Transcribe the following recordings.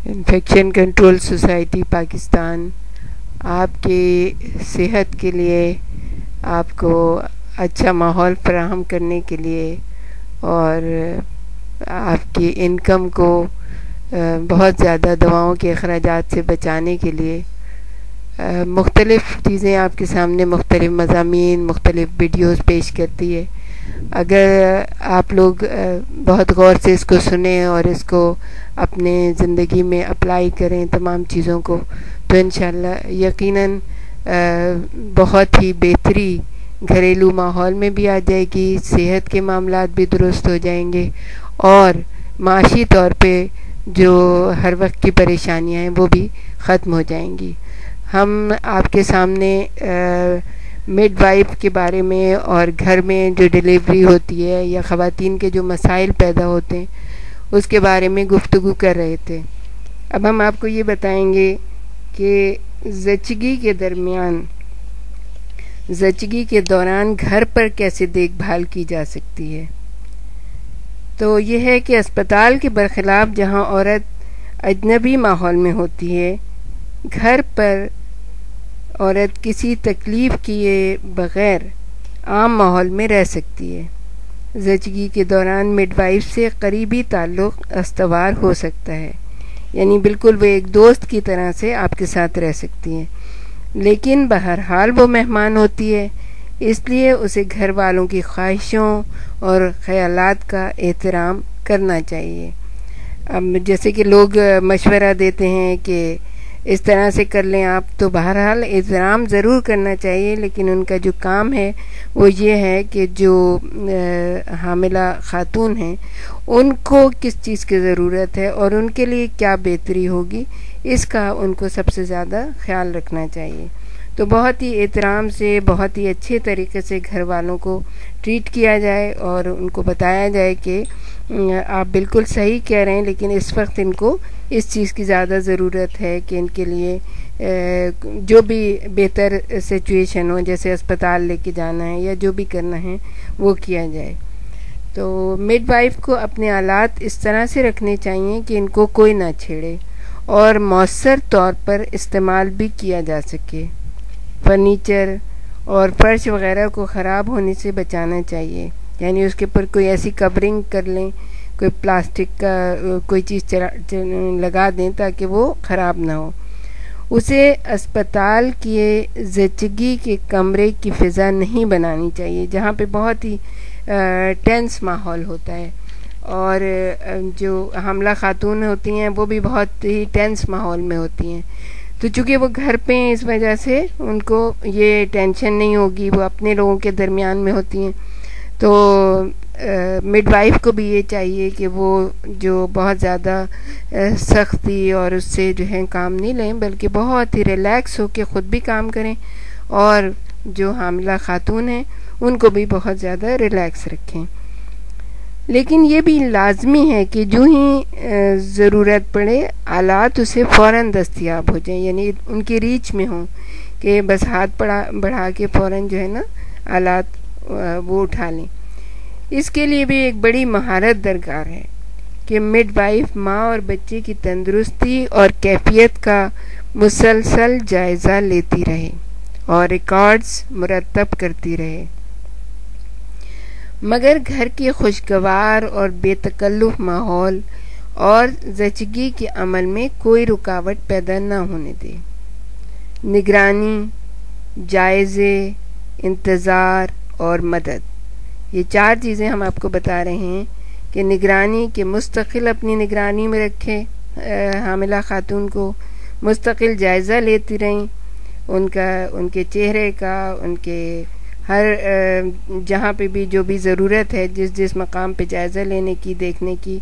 Infection control society Pakistan آپ کی صحت کے لیے، آپ کو اچھا ماحول فراہم کرنے کے لیے اور آپ کی انکم کو بہت زیادہ دواؤں کے اخراجات سے بچانے کے لیے مختلف چیزیں آپ کے سامنے، مختلف مضامین، مختلف ویڈیوز پیش کرتی ہے۔ اگر آپ لوگ بہت غور سے اس کو سنیں اور اس کو اپنے زندگی میں اپلائی کریں تمام چیزوں کو، تو انشاءاللہ یقیناً بہت ہی بہتری گھریلو ماحول میں بھی آ جائے گی، صحت کے معاملات بھی درست ہو جائیں گے اور معاشی طور پہ جو ہر وقت کی پریشانیاں ہیں وہ بھی ختم ہو جائیں گی۔ ہم آپ کے سامنے مڈ وائف کے بارے میں اور گھر میں جو ڈیلیوری ہوتی ہے یا خواتین کے جو مسائل پیدا ہوتے ہیں اس کے بارے میں گفتگو کر رہے تھے۔ اب ہم آپ کو یہ بتائیں گے کہ زچگی کے دوران گھر پر کیسے دیکھ بھال کی جا سکتی ہے۔ تو یہ ہے کہ اسپتال کے برخلاف جہاں عورت اجنبی ماحول میں ہوتی ہے، گھر پر عورت کسی تکلیف کیے بغیر عام ماحول میں رہ سکتی ہے۔ زچگی کے دوران مڈ وائف سے قریبی تعلق استوار ہو سکتا ہے، یعنی بالکل وہ ایک دوست کی طرح سے آپ کے ساتھ رہ سکتی ہیں، لیکن بہرحال وہ مہمان ہوتی ہے، اس لیے اسے گھر والوں کی خواہشوں اور خیالات کا احترام کرنا چاہیے۔ اب جیسے کہ لوگ مشورہ دیتے ہیں کہ اس طرح سے کر لیں آپ، تو بہرحال احترام ضرور کرنا چاہیے، لیکن ان کا جو کام ہے وہ یہ ہے کہ جو حاملہ خاتون ہیں ان کو کس چیز کی ضرورت ہے اور ان کے لیے کیا بہتری ہوگی، اس کا ان کو سب سے زیادہ خیال رکھنا چاہیے۔ تو بہت ہی احترام سے، بہت ہی اچھے طریقے سے گھر والوں کو ٹریٹ کیا جائے اور ان کو بتایا جائے کہ آپ بالکل صحیح کہہ رہے ہیں، لیکن اس وقت ان کو اس چیز کی زیادہ ضرورت ہے کہ ان کے لیے جو بھی بہتر سچویشن ہو، جیسے اسپتال لے کے جانا ہے یا جو بھی کرنا ہے وہ کیا جائے۔ تو مڈ وائف کو اپنے آلات اس طرح سے رکھنے چاہیے کہ ان کو کوئی نہ چھیڑے اور مؤثر طور پر استعمال بھی کیا جا سکے۔ فرنیچر اور فرش وغیرہ کو خراب ہونے سے بچانا چاہیے، یعنی اس کے اوپر کوئی ایسی کورنگ کر لیں، کوئی پلاسٹک کا کوئی چیز لگا دیں تاکہ وہ خراب نہ ہو۔ اسے اسپتال کے زچگی کے کمرے کی فضا نہیں بنانی چاہیے جہاں پہ بہت ہی ٹینس ماحول ہوتا ہے، اور جو حاملہ خاتون ہوتی ہیں وہ بھی بہت ہی ٹینس ماحول میں ہوتی ہیں، تو چونکہ وہ گھر پہ ہیں اس وجہ سے ان کو یہ ٹینشن نہیں ہوگی، وہ اپنے لوگوں کے درمیان میں ہوتی ہیں۔ تو مڈ وائف کو بھی یہ چاہیے کہ وہ جو بہت زیادہ سختی اور اس سے جو ہے کام نہیں لیں، بلکہ بہت ہی ریلیکس ہو کے خود بھی کام کریں، اور جو حاملہ خاتون ہیں ان کو بھی بہت زیادہ ریلیکس رکھیں۔ لیکن یہ بھی لازمی ہے کہ جو ہی ضرورت پڑے آلات اسے فوراً دستیاب ہو جائیں، یعنی ان کی ریچ میں ہوں کہ بس ہاتھ بڑھا کے فوراً جو ہے نا آلات وہ اٹھا لیں۔ اس کے لیے بھی ایک بڑی مہارت درکار ہے کہ مڈ وائف ماں اور بچے کی تندرستی اور کیفیت کا مسلسل جائزہ لیتی رہے اور ریکارڈز مرتب کرتی رہے، مگر گھر کے خوشگوار اور بے تکلف ماحول اور زچگی کے عمل میں کوئی رکاوٹ پیدا نہ ہونے دے۔ نگرانی، جائزے، انتظار اور مدد، یہ 4 چیزیں ہم آپ کو بتا رہے ہیں کہ نگرانی کے مستقل اپنی نگرانی میں رکھیں، حاملہ خاتون کو مستقل جائزہ لیتی رہیں، ان کے چہرے کا، ان کے ہر جہاں پہ بھی جو بھی ضرورت ہے، جس مقام پہ جائزہ لینے کی، دیکھنے کی،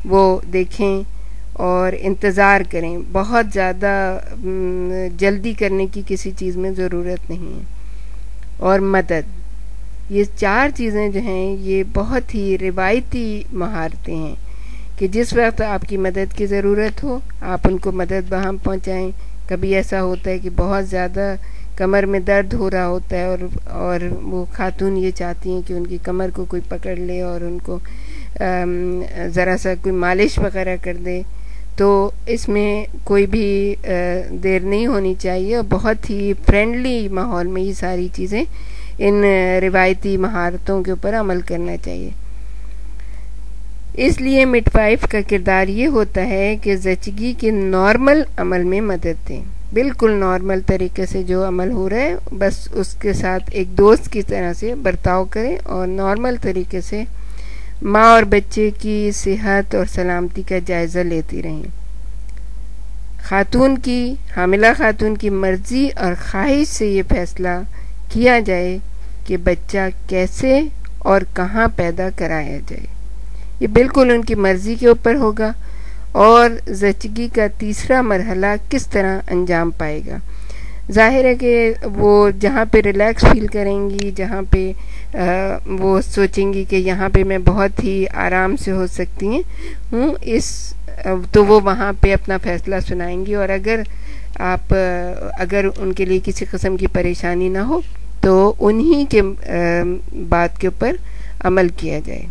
وہ دیکھیں اور انتظار کریں۔ بہت زیادہ جلدی کرنے کی کسی چیز میں ضرورت نہیں ہے۔ اور مدد، یہ 4 چیزیں جو ہیں یہ بہت ہی روایتی مہارتیں ہیں کہ جس وقت آپ کی مدد کی ضرورت ہو آپ ان کو مدد بہم پہنچائیں۔ کبھی ایسا ہوتا ہے کہ بہت زیادہ کمر میں درد ہو رہا ہوتا ہے اور وہ خاتون یہ چاہتی ہیں کہ ان کی کمر کو کوئی پکڑ لے اور ان کو ذرا سا کوئی مالش وغیرہ کر دے، تو اس میں کوئی بھی دیر نہیں ہونی چاہیے، اور بہت ہی فرینڈلی ماحول میں یہ ساری چیزیں ان روایتی مہارتوں کے اوپر عمل کرنا چاہیے۔ اس لیے مڈ وائف کا کردار یہ ہوتا ہے کہ زچگی کے نارمل عمل میں مدد دیں، بالکل نارمل طریقے سے جو عمل ہو رہا ہے بس اس کے ساتھ ایک دوست کی طرح سے برتاؤ کریں، اور نارمل طریقے سے ماں اور بچے کی صحت اور سلامتی کا جائزہ لیتی رہیں۔ حاملہ خاتون کی مرضی اور خواہش سے یہ فیصلہ کیا جائے کہ بچہ کیسے اور کہاں پیدا کرایا جائے، یہ بالکل ان کی مرضی کے اوپر ہوگا، اور زچگی کا تیسرا مرحلہ کس طرح انجام پائے گا۔ ظاہر ہے کہ وہ جہاں پہ ریلیکس فیل کریں گی، جہاں پہ وہ سوچیں گی کہ یہاں پہ میں بہت ہی آرام سے ہو سکتی ہیں تو وہ وہاں پہ اپنا فیصلہ سنائیں گی، اور اگر ان کے لیے کسی قسم کی پریشانی نہ ہو تو انہی کے بات کے اوپر عمل کیا جائے۔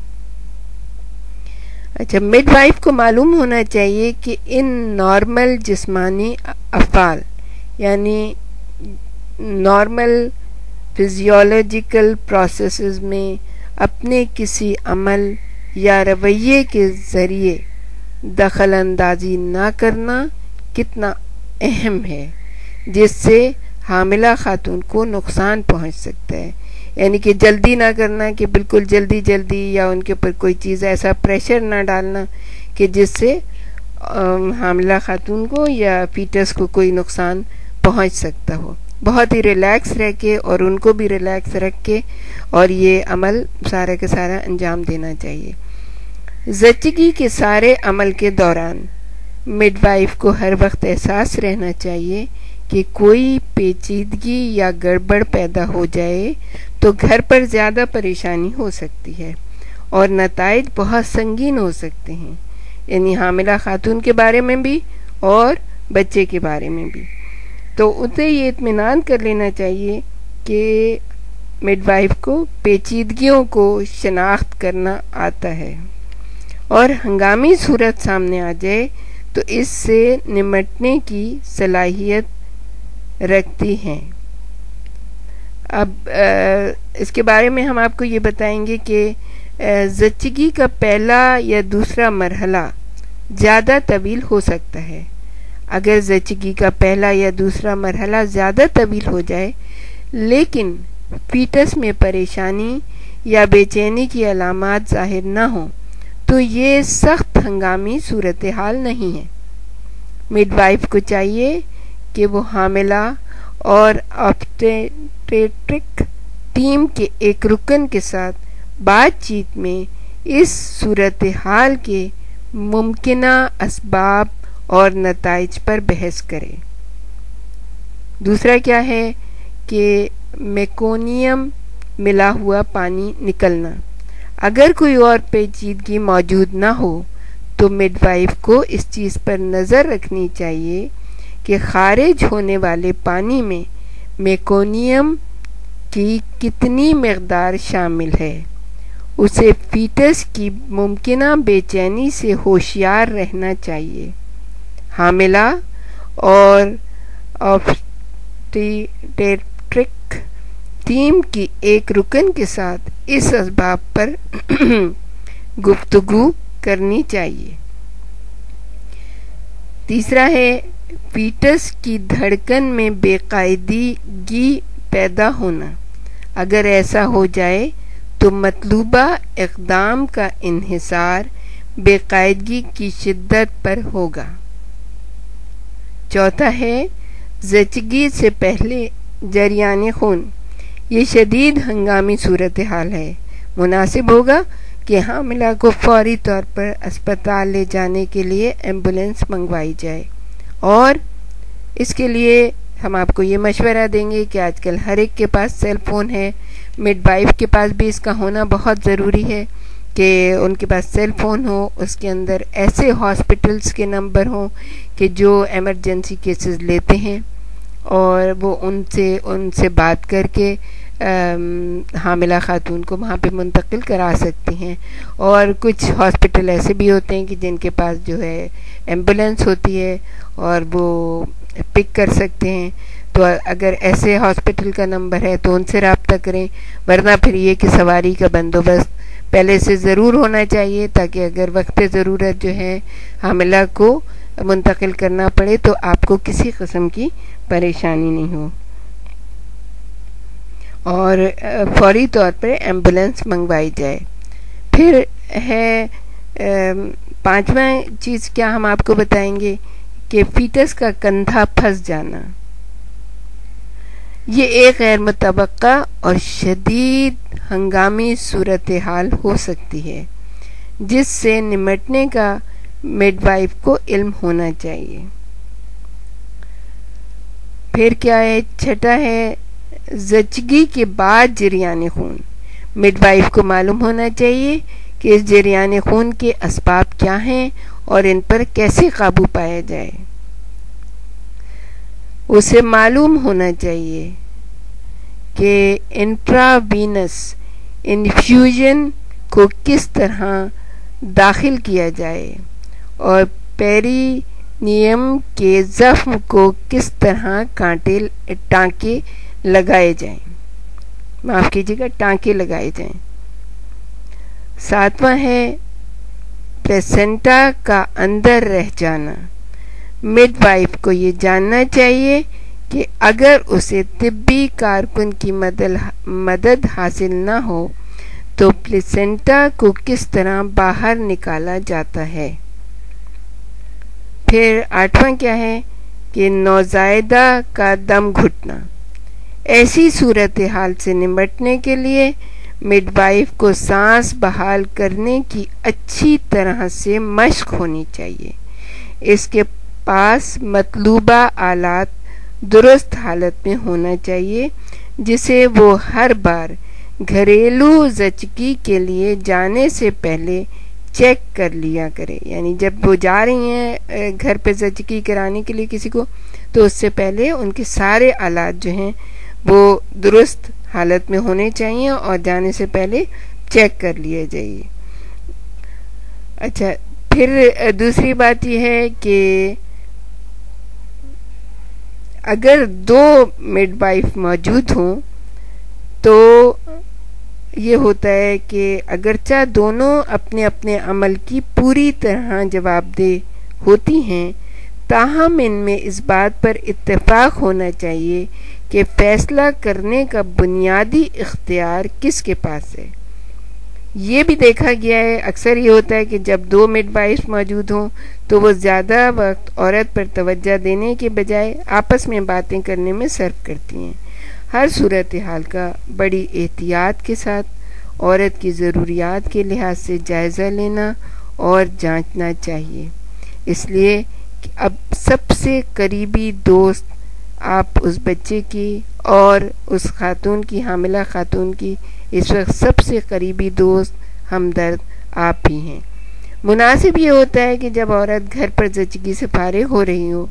اچھا، مڈ وائف کو معلوم ہونا چاہیے کہ ان نارمل جسمانی افعال یعنی نارمل فزیولوجیکل پروسیسز میں اپنے کسی عمل یا رویے کے ذریعے دخل اندازی نہ کرنا کتنا اہم ہے، جس سے حاملہ خاتون کو نقصان پہنچ سکتا ہے۔ یعنی کہ جلدی نہ کرنا، کہ بالکل جلدی یا ان کے اوپر کوئی چیز ایسا پریشر نہ ڈالنا کہ جس سے حاملہ خاتون کو یا فیٹس کو کوئی نقصان پہنچ سکتا ہو۔ بہت ہی ریلیکس رہ کے اور ان کو بھی ریلیکس رکھ کے اور یہ عمل سارا کے سارا انجام دینا چاہیے۔ زچگی کے سارے عمل کے دوران مڈ وائف کو ہر وقت احساس رہنا چاہیے کہ کوئی پیچیدگی یا گڑبڑ پیدا ہو جائے تو گھر پر زیادہ پریشانی ہو سکتی ہے اور نتائج بہت سنگین ہو سکتے ہیں، یعنی حاملہ خاتون کے بارے میں بھی اور بچے کے بارے میں بھی۔ تو اسے یہ اطمینان کر لینا چاہیے کہ مڈ وائف کو پیچیدگیوں کو شناخت کرنا آتا ہے، اور ہنگامی صورت سامنے آ جائے تو اس سے نمٹنے کی صلاحیت رکھتی ہیں۔ اب اس کے بارے میں ہم آپ کو یہ بتائیں گے کہ زچگی کا پہلا یا دوسرا مرحلہ زیادہ طویل ہو سکتا ہے۔ اگر زچگی کا پہلا یا دوسرا مرحلہ زیادہ طویل ہو جائے لیکن فیٹس میں پریشانی یا بے چینی کی علامات ظاہر نہ ہوں تو یہ سخت ہنگامی صورتحال نہیں ہے۔ مڈ وائف کو چاہیے کہ وہ حاملہ اور آبسٹیٹرک ٹیم کے ایک رکن کے ساتھ بات چیت میں اس صورتحال کے ممکنہ اسباب اور نتائج پر بحث کرے۔ دوسرا کیا ہے کہ میکونیم ملا ہوا پانی نکلنا۔ اگر کوئی اور پیچیدگی موجود نہ ہو تو مڈ وائف کو اس چیز پر نظر رکھنی چاہیے کہ خارج ہونے والے پانی میں میکونیم کی کتنی مقدار شامل ہے۔ اسے فیٹس کی ممکنہ بے چینی سے ہوشیار رہنا چاہیے۔ حاملہ اور آبسٹیٹرک ٹیم کی ایک رکن کے ساتھ اس اسباب پر گفتگو کرنی چاہیے۔ تیسرا ہے فیٹس کی دھڑکن میں بے قاعدگی پیدا ہونا۔ اگر ایسا ہو جائے تو مطلوبہ اقدام کا انحصار بے قاعدگی کی شدت پر ہوگا۔ چوتھا ہے زچگی سے پہلے جریان خون۔ یہ شدید ہنگامی صورتحال ہے۔ مناسب ہوگا کہ حاملہ کو فوری طور پر اسپتال لے جانے کے لیے ایمبولینس منگوائی جائے، اور اس کے لیے ہم آپ کو یہ مشورہ دیں گے کہ آج کل ہر ایک کے پاس سیل فون ہے، مڈ وائف کے پاس بھی اس کا ہونا بہت ضروری ہے کہ ان کے پاس سیل فون ہو، اس کے اندر ایسے ہاسپٹلس کے نمبر ہوں کہ جو ایمرجنسی کیسز لیتے ہیں، اور وہ ان سے بات کر کے حاملہ خاتون کو وہاں پہ منتقل کرا سکتی ہیں. اور کچھ ہاسپٹل ایسے بھی ہوتے ہیں کہ جن کے پاس جو ہے ایمبولینس ہوتی ہے اور وہ پک کر سکتے ہیں. تو اگر ایسے ہاسپٹل کا نمبر ہے تو ان سے رابطہ کریں، ورنہ پھر یہ کہ سواری کا بندوبست پہلے سے ضرور ہونا چاہیے تاکہ اگر وقت ضرورت جو ہے حاملہ کو منتقل کرنا پڑے تو آپ کو کسی قسم کی پریشانی نہیں ہو. اور فوری طور پر ایمبولینس منگوائی جائے. پھر ہے 5واں چیز کیا ہم آپ کو بتائیں گے کہ فیٹس کا کندھا پھنس جانا. یہ ایک غیر متوقع اور شدید ہنگامی صورتحال ہو سکتی ہے جس سے نمٹنے کا مڈ وائف کو علم ہونا چاہیے. پھر کیا ہے؟ 6 ہے زچگی کے بعد جریان خون. مڈ وائف کو معلوم ہونا چاہیے کہ اس جریان خون کے اسباب کیا ہیں اور ان پر کیسے قابو پایا جائے. اسے معلوم ہونا چاہیے کہ انٹراوینس انفیوژن کو کس طرح داخل کیا جائے اور پیرینیم کے زخم کو کس طرح ٹانکے لگائے جائیں. معاف کیجیے گا، ٹانکے لگائے جائیں. 7واں ہے پلیسنٹا کا اندر رہ جانا. مڈ وائف کو یہ جاننا چاہیے کہ اگر اسے طبی کارکن کی مدد حاصل نہ ہو تو پلیسنٹا کو کس طرح باہر نکالا جاتا ہے. پھر 8واں کیا ہے کہ نوزائیدہ کا دم گھٹنا. ایسی صورتحال سے نمٹنے کے لیے مڈ وائف کو سانس بحال کرنے کی اچھی طرح سے مشق ہونی چاہیے. اس کے پاس مطلوبہ آلات درست حالت میں ہونا چاہیے جسے وہ ہر بار گھریلو زچگی کے لیے جانے سے پہلے چیک کر لیا کرے. یعنی جب وہ جا رہی ہیں گھر پہ زچگی کرانے کے لیے کسی کو تو اس سے پہلے ان کے سارے آلات جو ہیں وہ درست حالت میں ہونے چاہیے اور جانے سے پہلے چیک کر لیا جائے. اچھا، پھر دوسری بات یہ ہے کہ اگر 2 مڈ وائف موجود ہوں تو یہ ہوتا ہے کہ اگرچہ دونوں اپنے اپنے عمل کی پوری طرح جواب دہ ہوتی ہیں تاہم ان میں اس بات پر اتفاق ہونا چاہیے کہ فیصلہ کرنے کا بنیادی اختیار کس کے پاس ہے. یہ بھی دیکھا گیا ہے، اکثر یہ ہوتا ہے کہ جب 2 مڈ وائف موجود ہوں تو وہ زیادہ وقت عورت پر توجہ دینے کے بجائے آپس میں باتیں کرنے میں صرف کرتی ہیں. ہر صورتحال کا بڑی احتیاط کے ساتھ عورت کی ضروریات کے لحاظ سے جائزہ لینا اور جانچنا چاہیے. اس لیے کہ اب سب سے قریبی دوست آپ اس بچے کی اور اس خاتون کی، حاملہ خاتون کی اس وقت سب سے قریبی دوست ہمدرد آپ ہی ہیں. مناسب یہ ہوتا ہے کہ جب عورت گھر پر زچگی سے فارغ ہو رہی ہو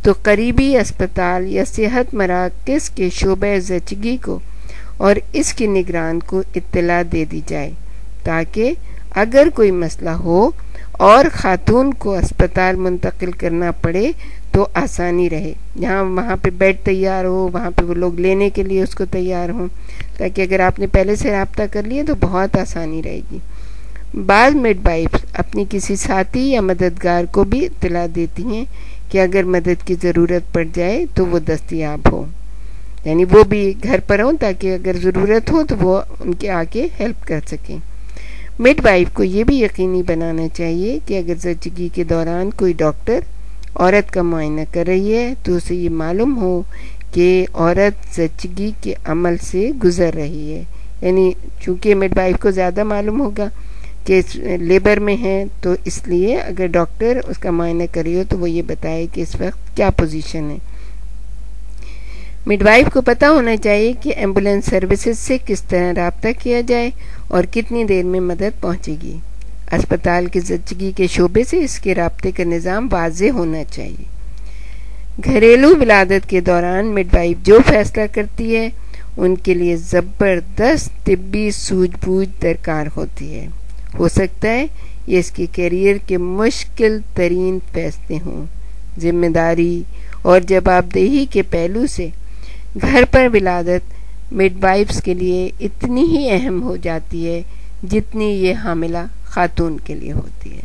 تو قریبی اسپتال یا صحت مراکز کے شعبہ زچگی کو اور اس کی نگران کو اطلاع دے دی جائے تاکہ اگر کوئی مسئلہ ہو اور خاتون کو اسپتال منتقل کرنا پڑے تو آسانی رہے. جہاں وہاں پہ بیڈ تیار ہو وہاں پہ وہ لوگ لینے کے لیے اس کو تیار ہوں، تاکہ اگر آپ نے پہلے سے رابطہ کر لیا تو بہت آسانی رہے گی. بعض مڈ وائف اپنی کسی ساتھی یا مددگار کو بھی اطلاع دیتی ہیں کہ اگر مدد کی ضرورت پڑ جائے تو وہ دستیاب ہو. یعنی وہ بھی گھر پر ہوں تاکہ اگر ضرورت ہو تو وہ ان کے آ کے ہیلپ کر سکیں. مڈ وائف کو یہ بھی یقینی بنانا چاہیے کہ اگر زچگی کے دوران کوئی ڈاکٹر عورت کا معائنہ کر رہی ہے تو اسے یہ معلوم ہو کہ عورت زچگی کے عمل سے گزر رہی ہے. یعنی چونکہ مڈ وائف کو زیادہ معلوم ہوگا کہ لیبر میں ہے تو اس لیے اگر ڈاکٹر اس کا معائنہ کر رہی ہو تو وہ یہ بتائے کہ اس وقت کیا پوزیشن ہے. مڈ وائف کو پتہ ہونا چاہیے کہ ایمبولینس سروسز سے کس طرح رابطہ کیا جائے اور کتنی دیر میں مدد پہنچے گی. اسپتال کے زچگی کے شعبے سے اس کے رابطے کا نظام واضح ہونا چاہیے. گھریلو ولادت کے دوران مڈ وائف جو فیصلہ کرتی ہے ان کے لیے زبردست طبی سوجھ بوجھ درکار ہوتی ہے. ہو سکتا ہے یہ اس کے کیریئر کے مشکل ترین فیصلے ہوں. ذمہ داری اور جوابدہی کے پہلو سے گھر پر ولادت مڈ وائفز کے لیے اتنی ہی اہم ہو جاتی ہے جتنی یہ حاملہ خاتون کے لیے ہوتی ہے.